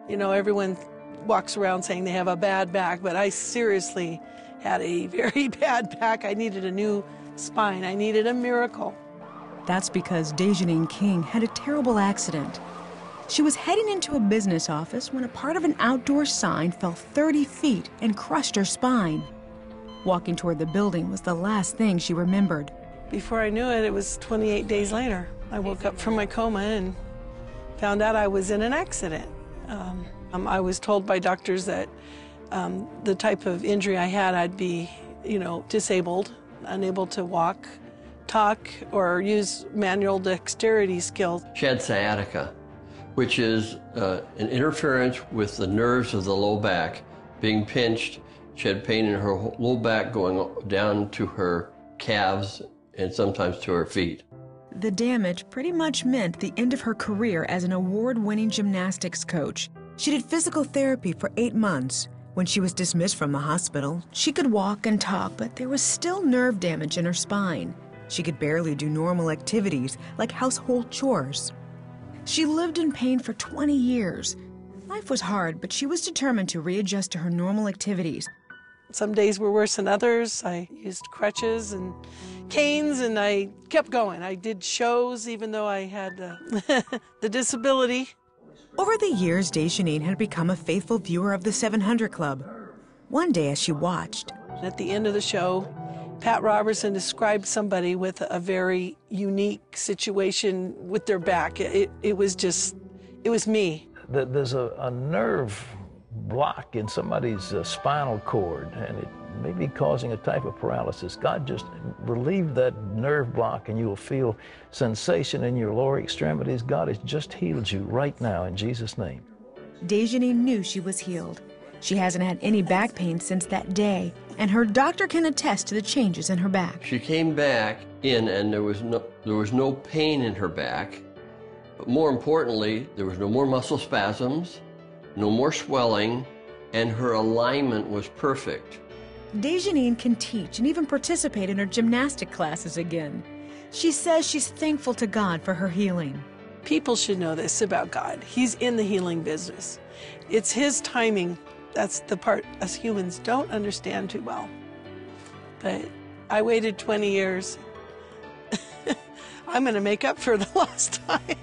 You know, everyone walks around saying they have a bad back, but I seriously had a very bad back. I needed a new spine. I needed a miracle. That's because DJanine King had a terrible accident. She was heading into a business office when a part of an outdoor sign fell 30 feet and crushed her spine. Walking toward the building was the last thing she remembered. Before I knew it, it was 28 days later. I woke up from my coma and found out I was in an accident. I was told by doctors that the type of injury I had, I'd be, disabled, unable to walk, talk, or use manual dexterity skills. She had sciatica, which is an interference with the nerves of the low back being pinched. She had pain in her low back going down to her calves and sometimes to her feet. The damage pretty much meant the end of her career as an award-winning gymnastics coach. She did physical therapy for 8 months. When she was dismissed from the hospital, she could walk and talk, but there was still nerve damage in her spine. She could barely do normal activities like household chores. She lived in pain for 20 years. Life was hard, but she was determined to readjust to her normal activities. Some days were worse than others. I used crutches and canes, and I kept going. I did shows even though I had the disability. Over the years, DJanine had become a faithful viewer of the 700 Club. One day as she watched, at the end of the show, Pat Robertson described somebody with a very unique situation with their back. It was me. There's a nerve block in somebody's spinal cord, and it may be causing a type of paralysis. God just relieved that nerve block, and you will feel sensation in your lower extremities. God has just healed you right now in Jesus' name. DJanine knew she was healed. She hasn't had any back pain since that day, and her doctor can attest to the changes in her back. She came back in, and there was no pain in her back. But more importantly, there was no more muscle spasms, no more swelling, and her alignment was perfect. DJanine can teach and even participate in her gymnastic classes again. She says she's thankful to God for her healing. People should know this about God. He's in the healing business. It's His timing. That's the part us humans don't understand too well. But I waited 20 years. I'm going to make up for the lost time.